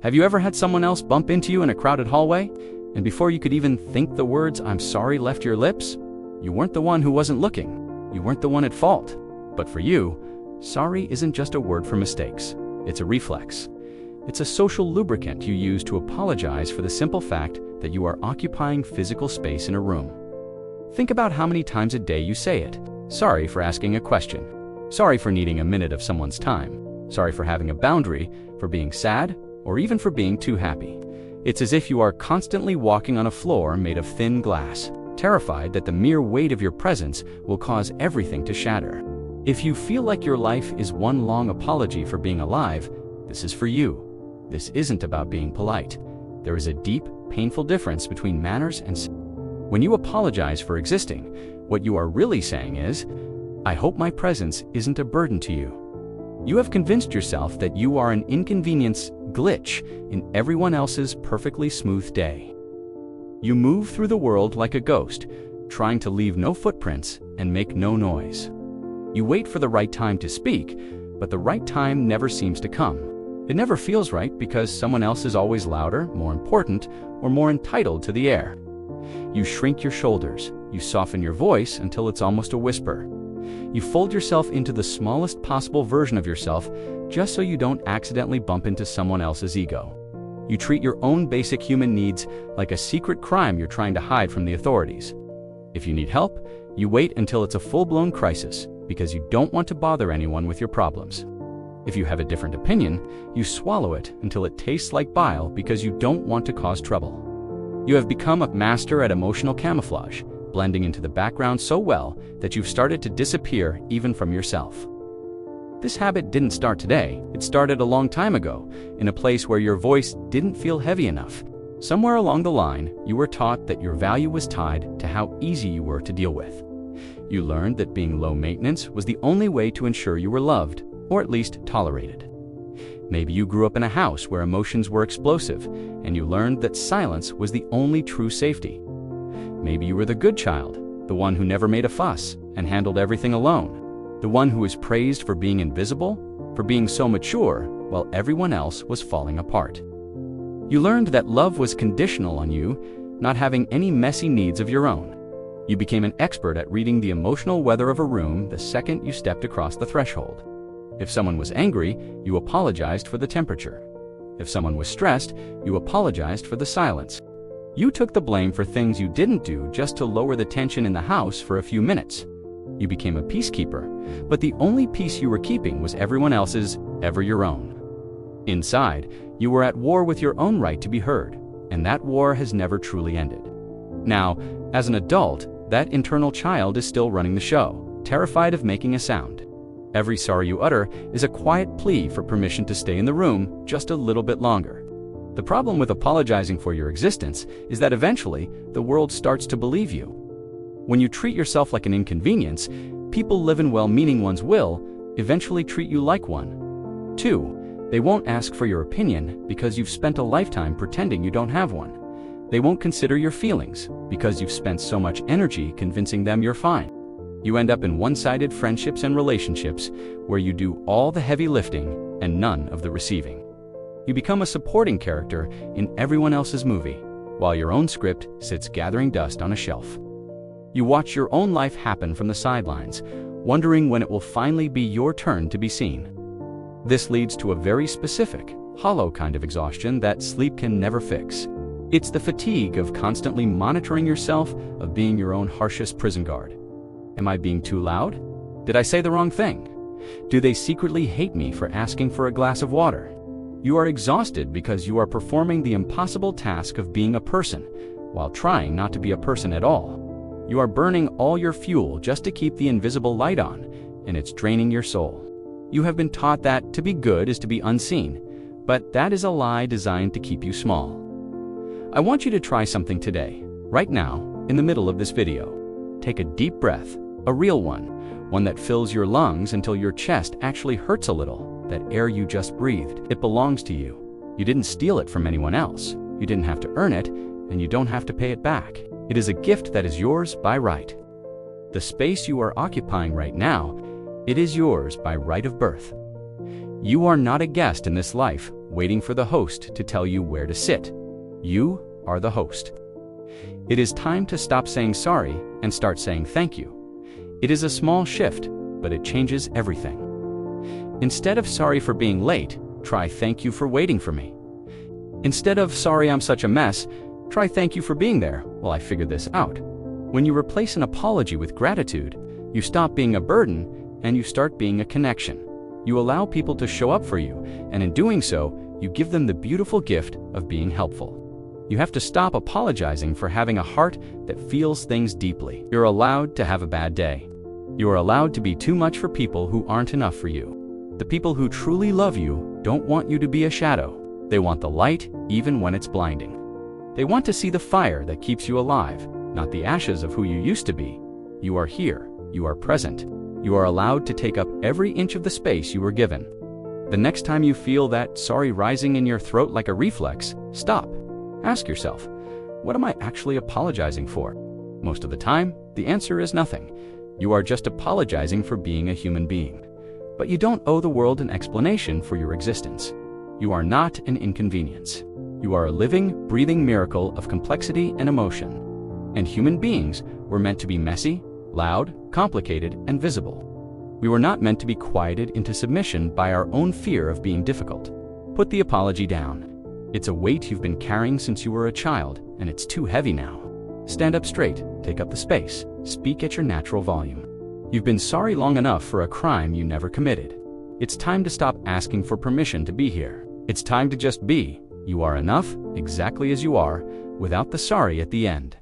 Have you ever had someone else bump into you in a crowded hallway, and before you could even think the words "I'm sorry" left your lips? You weren't the one who wasn't looking. You weren't the one at fault. But for you, sorry isn't just a word for mistakes. It's a reflex. It's a social lubricant you use to apologize for the simple fact that you are occupying physical space in a room. Think about how many times a day you say it. Sorry for asking a question. Sorry for needing a minute of someone's time. Sorry for having a boundary, for being sad, or even for being too happy. It's as if you are constantly walking on a floor made of thin glass, terrified that the mere weight of your presence will cause everything to shatter. If you feel like your life is one long apology for being alive, this is for you. This isn't about being polite. There is a deep, painful difference between manners and when you apologize for existing, what you are really saying is, I hope my presence isn't a burden to you. You have convinced yourself that you are an inconvenience glitch in everyone else's perfectly smooth day. You move through the world like a ghost, trying to leave no footprints and make no noise. You wait for the right time to speak, but the right time never seems to come. It never feels right because someone else is always louder, more important, or more entitled to the air. You shrink your shoulders, you soften your voice until it's almost a whisper. You fold yourself into the smallest possible version of yourself just so you don't accidentally bump into someone else's ego. You treat your own basic human needs like a secret crime you're trying to hide from the authorities. If you need help, you wait until it's a full-blown crisis because you don't want to bother anyone with your problems. If you have a different opinion, you swallow it until it tastes like bile because you don't want to cause trouble. You have become a master at emotional camouflage, blending into the background so well that you've started to disappear even from yourself. This habit didn't start today. It started a long time ago, in a place where your voice didn't feel heavy enough. Somewhere along the line, you were taught that your value was tied to how easy you were to deal with. You learned that being low maintenance was the only way to ensure you were loved, or at least tolerated. Maybe you grew up in a house where emotions were explosive, and you learned that silence was the only true safety. Maybe you were the good child, the one who never made a fuss and handled everything alone, the one who was praised for being invisible, for being so mature, while everyone else was falling apart. You learned that love was conditional on you not having any messy needs of your own. You became an expert at reading the emotional weather of a room the second you stepped across the threshold. If someone was angry, you apologized for the temperature. If someone was stressed, you apologized for the silence. You took the blame for things you didn't do just to lower the tension in the house for a few minutes. You became a peacekeeper, but the only peace you were keeping was everyone else's, ever your own. Inside, you were at war with your own right to be heard, and that war has never truly ended. Now, as an adult, that internal child is still running the show, terrified of making a sound. Every sorry you utter is a quiet plea for permission to stay in the room just a little bit longer. The problem with apologizing for your existence is that eventually the world starts to believe you. When you treat yourself like an inconvenience, people live in well-meaning ones will eventually treat you like one. 2, they won't ask for your opinion because you've spent a lifetime pretending you don't have one. They won't consider your feelings because you've spent so much energy convincing them you're fine. You end up in one-sided friendships and relationships where you do all the heavy lifting and none of the receiving. You become a supporting character in everyone else's movie, while your own script sits gathering dust on a shelf. You watch your own life happen from the sidelines, wondering when it will finally be your turn to be seen. This leads to a very specific, hollow kind of exhaustion that sleep can never fix. It's the fatigue of constantly monitoring yourself, of being your own harshest prison guard. Am I being too loud? Did I say the wrong thing? Do they secretly hate me for asking for a glass of water? You are exhausted because you are performing the impossible task of being a person, while trying not to be a person at all. You are burning all your fuel just to keep the invisible light on, and it's draining your soul. You have been taught that to be good is to be unseen, but that is a lie designed to keep you small. I want you to try something today, right now, in the middle of this video. Take a deep breath, a real one that fills your lungs until your chest actually hurts a little. That air you just breathed, it belongs to you. You didn't steal it from anyone else. You didn't have to earn it, and you don't have to pay it back. It is a gift that is yours by right. The space you are occupying right now, it is yours by right of birth. You are not a guest in this life waiting for the host to tell you where to sit. You are the host. It is time to stop saying sorry and start saying thank you. It is a small shift, but it changes everything. Instead of sorry for being late, try thank you for waiting for me. Instead of sorry I'm such a mess, try thank you for being there while I figure this out. When you replace an apology with gratitude, you stop being a burden and you start being a connection. You allow people to show up for you, and in doing so, you give them the beautiful gift of being helpful. You have to stop apologizing for having a heart that feels things deeply. You're allowed to have a bad day. You are allowed to be too much for people who aren't enough for you. The people who truly love you don't want you to be a shadow. They want the light even when it's blinding. They want to see the fire that keeps you alive, not the ashes of who you used to be. You are here. You are present. You are allowed to take up every inch of the space you were given. The next time you feel that sorry rising in your throat like a reflex, stop. Ask yourself, what am I actually apologizing for? Most of the time, the answer is nothing. You are just apologizing for being a human being. But you don't owe the world an explanation for your existence. You are not an inconvenience. You are a living, breathing miracle of complexity and emotion. And human beings were meant to be messy, loud, complicated, and visible. We were not meant to be quieted into submission by our own fear of being difficult. Put the apology down. It's a weight you've been carrying since you were a child, and it's too heavy now. Stand up straight, take up the space, speak at your natural volume. You've been sorry long enough for a crime you never committed. It's time to stop asking for permission to be here. It's time to just be. You are enough, exactly as you are, without the sorry at the end.